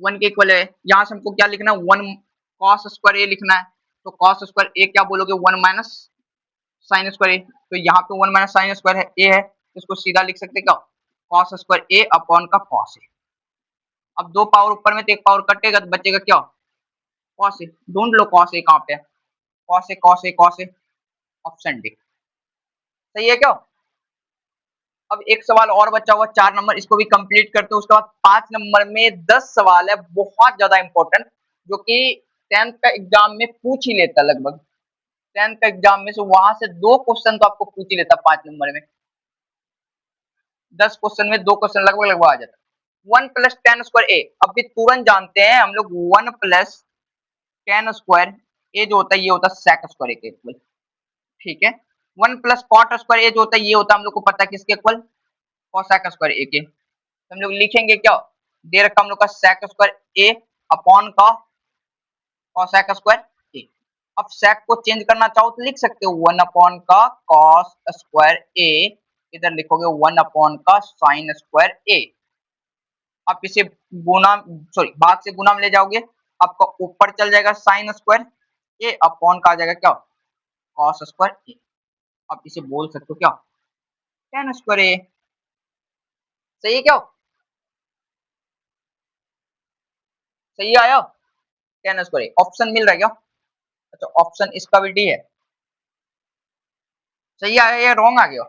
1 के इक्वल है। यहाँ से हमको क्या लिखना है, 1 कॉस स्क्वायर ए लिखना है, तो कॉस स्क्वायर ए क्या बोलोगे, 1 माइनस साइन स्क्वायर ए, तो यहाँ पे 1 माइनस साइन स्क्वायर है ए है, इसको सीधा लिख सकते क्या, कॉस स्क्वायर ए अपॉन का कॉस ए। अब 2 पावर ऊपर में तो 1 पावर कटेगा तो बचेगा क्या, कॉस ए, ढूंढ लो कॉस ए कहाँ पे है, cos A cos A cos A, option D सही है क्या। अब एक सवाल और बचा हुआ 4 नंबर, इसको भी कंप्लीट करते हैं, उसके बाद 5 नंबर में 10 सवाल है, बहुत ज्यादा इंपॉर्टेंट, जो कि 10th का एग्जाम में पूछ ही लेता लगभग, 10th का एग्जाम में से वहां से 2 क्वेश्चन तो आपको पूछ ही लेता 5 नंबर में, 10 क्वेश्चन में 2 क्वेश्चन लगभग लगभग आ जाता। 1 प्लस टेन स्क्वायर ए, अभी तुरंत जानते हैं हम लोग, 1 प्लस टेन स्क्वायर ए जो होता है ये होता है सेक स्क्वायर ए के इक्वल, ठीक है। 1 प्लस कॉट स्क्वायर ए जो होता है ये होता है हम लोग को पता है किसके इक्वल, कोसेक स्क्वायर ए के, तो हम लोग लिखेंगे क्या, दे रखा हम लोग का सेक स्क्वायर ए अपॉन का कोसेक स्क्वायर ए। अब सेक को चेंज करना चाहो तो लिख सकते हो 1 अपॉन का कॉस स्क्वायर ए, इधर लिखोगे 1 अपॉन का साइन स्क्वायर ए। आप इसे गुना सॉरी भाग से गुना में ले जाओगे, आपका ऊपर चल जाएगा साइन स्क्वायर ए अपॉन का आ जाएगा क्या, कॉस स्क्वायर ए। आप इसे बोल सकते हो क्या, टेन स्क्वायर ए, सही है क्या, सही आया, टेन स्क्वायर ए, ऑप्शन मिल रहा है क्या, अच्छा ऑप्शन इसका भी डी है, सही आया या रॉन्ग आ गया,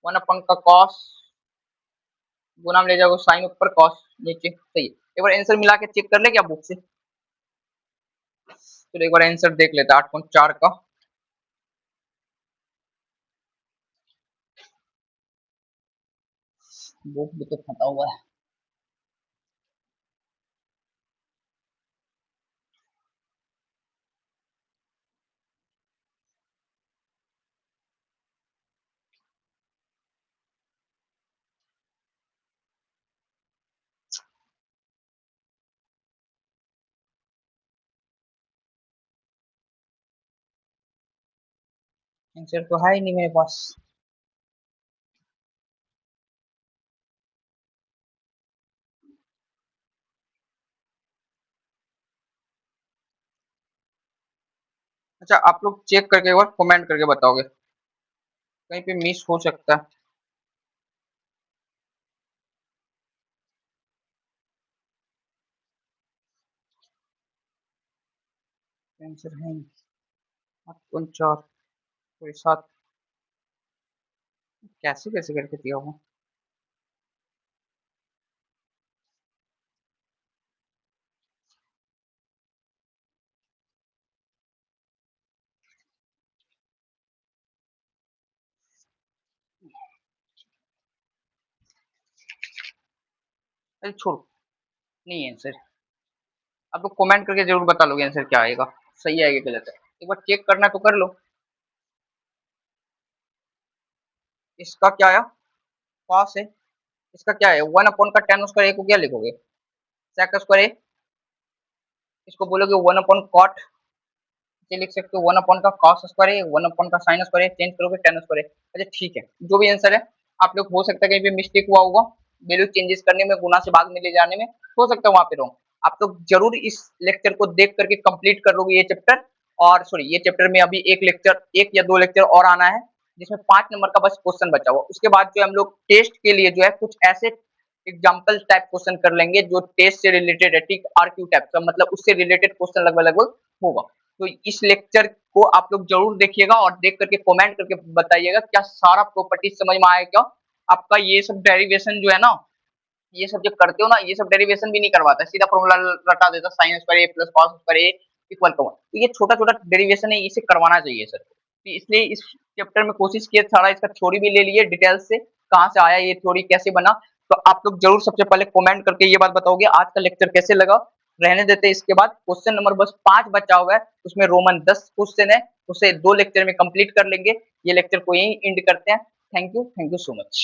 1 अपॉन का कॉस गुना में ले जाओगे साइन ऊपर कॉस नीचे, सही है। एक बार आंसर मिला के चेक कर ले क्या बुक से, चलो एक बार आंसर देख लेते हैं 8.4 का। बुक भी तो फटा हुआ है, आंसर तो है ही नहीं मेरे पास। अच्छा आप लोग चेक करके एक बार कमेंट करके बताओगे, कहीं पे मिस हो सकता है। आंसर है 8.4 कोई 7 कैसे कैसे करके दिया होगा। अरे छोड़ो, नहीं है आंसर। आप लोग कमेंट करके जरूर बता लोगे आंसर क्या आएगा, सही आएगा गलत है, एक बार चेक करना तो कर लो। इसका क्या आया, पास है। इसका क्या है, 1/10 ए को क्या लिखोगे, सेक स्क्वायर ए। इसको बोलोगे 1/कॉट, ये लिख सकते हो 1 का कॉस स्क्वायर है, 1 का साइन स्क्वायर है, चेंज करोगे टेन स्क्वायर है। अच्छा ठीक है, जो भी आंसर है आप लोग हो सकता है कहीं पे मिस्टेक हुआ होगा, वैल्यू चेंजेस करने में, गुना से भाग में ले जाने में हो सकता है वहां पे रहो। आप लोग जरूर इस लेक्चर को देख करके कंप्लीट कर लोगे ये चैप्टर। और सॉरी, ये चैप्टर में अभी एक लेक्चर, एक या दो लेक्चर और आना है, जिसमें 5 नंबर का बस क्वेश्चन बचा हुआ। उसके बाद जो हम लोग टेस्ट के लिए जो है कुछ ऐसे एग्जाम्पल टाइप क्वेश्चन कर लेंगे जो टेस्ट से रिलेटेड है, ठीक आरक्यू टाइप का, मतलब उससे रिलेटेड क्वेश्चन लगभग लगभग होगा। तो इस लेक्चर को आप लोग जरूर देखिएगा और देख करके कमेंट करके बताइएगा क्या सारा प्रॉपर्टी समझ में आया क्या। आपका ये सब डेरिवेशन जो है ना, ये सब जब करते हो ना, ये सब डेरिवेशन भी नहीं करवाता, सीधा फॉर्मूला रटा देता, sine square A plus cos square A equal to 1। तो ये छोटा छोटा डेरिवेशन है, इसे करवाना चाहिए सर। तो इसलिए इस चैप्टर में कोशिश किए, सारा इसका थ्योरी भी ले लिए डिटेल्स से, कहाँ से आया ये थ्योरी, कैसे बना। तो आप लोग जरूर सबसे पहले कमेंट करके ये बात बताओगे आज का लेक्चर कैसे लगा। रहने देते, इसके बाद क्वेश्चन नंबर बस 5 बचा हुआ है, उसमें रोमन 10 क्वेश्चन है, उसे 2 लेक्चर में कंप्लीट कर लेंगे। ये लेक्चर को यही एंड करते हैं। Thank you so much.